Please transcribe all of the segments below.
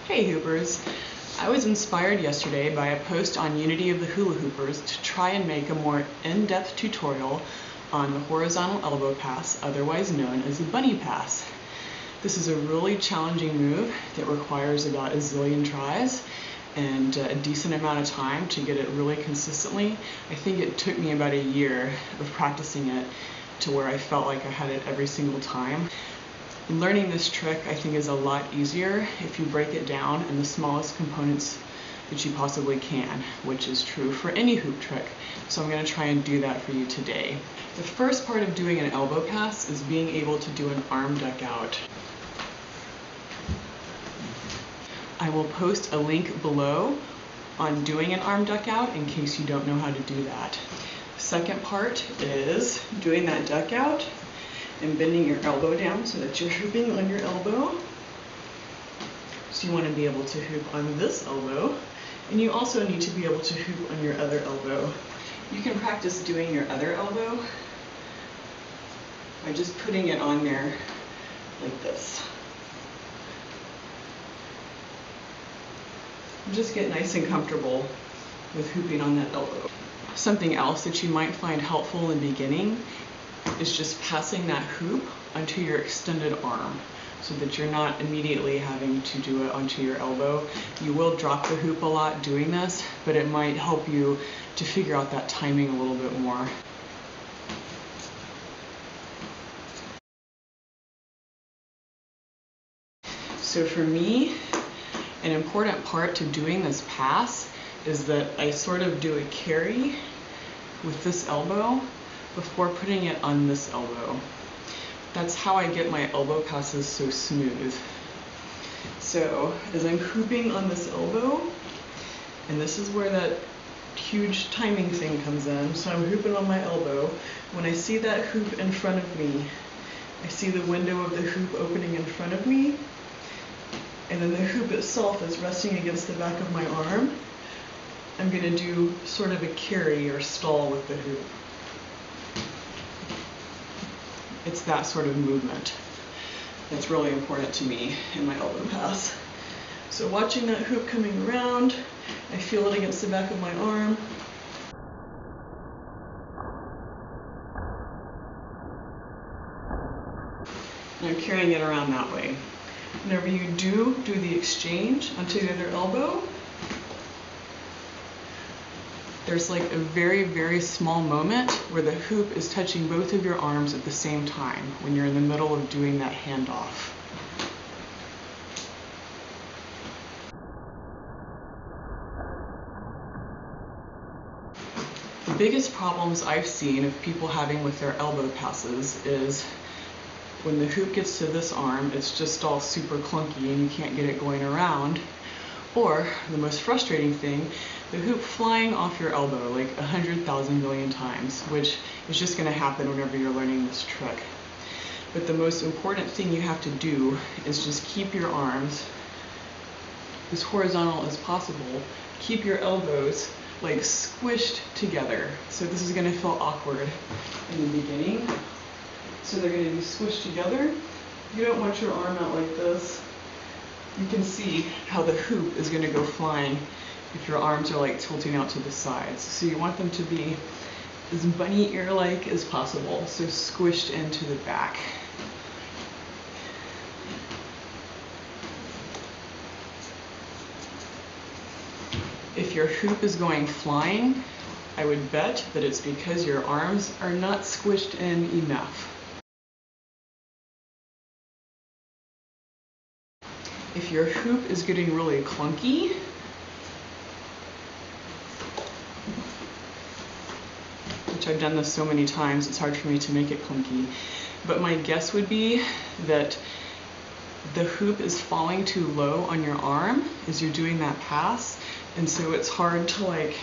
Hey Hoopers! I was inspired yesterday by a post on Unity of the Hula Hoopers to try and make a more in-depth tutorial on the horizontal elbow pass, otherwise known as the bunny pass. This is a really challenging move that requires about a zillion tries and a decent amount of time to get it really consistently. I think it took me about a year of practicing it to where I felt like I had it every single time. Learning this trick, I think, is a lot easier if you break it down in the smallest components that you possibly can, which is true for any hoop trick. So I'm going to try and do that for you today. The first part of doing an elbow pass is being able to do an arm duck out. I will post a link below on doing an arm duck out in case you don't know how to do that. Second part is doing that duck out and bending your elbow down so that you're hooping on your elbow. So you want to be able to hoop on this elbow, and you also need to be able to hoop on your other elbow. You can practice doing your other elbow by just putting it on there like this. Just get nice and comfortable with hooping on that elbow. Something else that you might find helpful in the beginning is just passing that hoop onto your extended arm so that you're not immediately having to do it onto your elbow. You will drop the hoop a lot doing this, but it might help you to figure out that timing a little bit more. So for me, an important part to doing this pass is that I sort of do a carry with this elbow before putting it on this elbow. That's how I get my elbow passes so smooth. So as I'm hooping on this elbow, and this is where that huge timing thing comes in, so I'm hooping on my elbow. When I see that hoop in front of me, I see the window of the hoop opening in front of me, and then the hoop itself is resting against the back of my arm. I'm going to do sort of a carry or stall with the hoop. It's that sort of movement that's really important to me in my elbow pass. So watching that hoop coming around, I feel it against the back of my arm. And I'm carrying it around that way. Whenever you do the exchange onto the other elbow, there's like a very, very small moment where the hoop is touching both of your arms at the same time when you're in the middle of doing that handoff. The biggest problems I've seen of people having with their elbow passes is when the hoop gets to this arm, it's just all super clunky and you can't get it going around. Or, the most frustrating thing, the hoop flying off your elbow like 100,000 million times, which is just going to happen whenever you're learning this trick. But the most important thing you have to do is just keep your arms as horizontal as possible. Keep your elbows like squished together. So this is going to feel awkward in the beginning. So they're going to be squished together. You don't want your arm out like this. You can see how the hoop is going to go flying if your arms are like tilting out to the sides. So you want them to be as bunny ear-like as possible, so squished into the back. If your hoop is going flying, I would bet that it's because your arms are not squished in enough. If your hoop is getting really clunky, which I've done this so many times, it's hard for me to make it clunky, but my guess would be that the hoop is falling too low on your arm as you're doing that pass, and so it's hard to like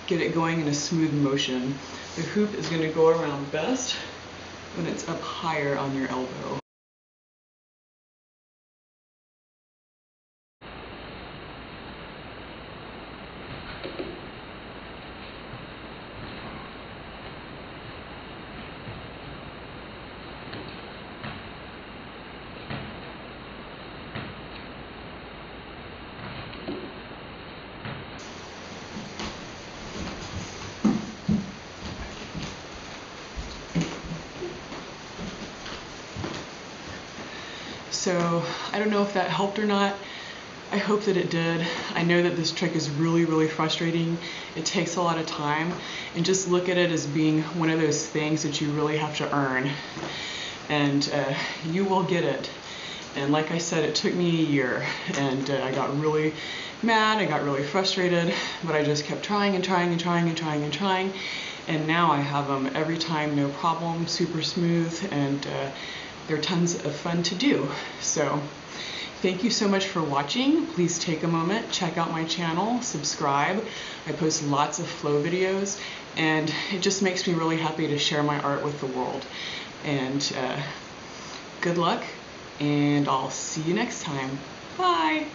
get it going in a smooth motion. The hoop is going to go around best when it's up higher on your elbow. So I don't know if that helped or not. I hope that it did. I know that this trick is really, really frustrating. It takes a lot of time, and just look at it as being one of those things that you really have to earn. And you will get it. And like I said, it took me a year, and I got really mad, I got really frustrated, but I just kept trying and trying and trying and trying and trying, and now I have them every time, no problem, super smooth, and they're tons of fun to do. So thank you so much for watching. Please take a moment, check out my channel, subscribe. I post lots of flow videos, and it just makes me really happy to share my art with the world. And good luck, and I'll see you next time. Bye!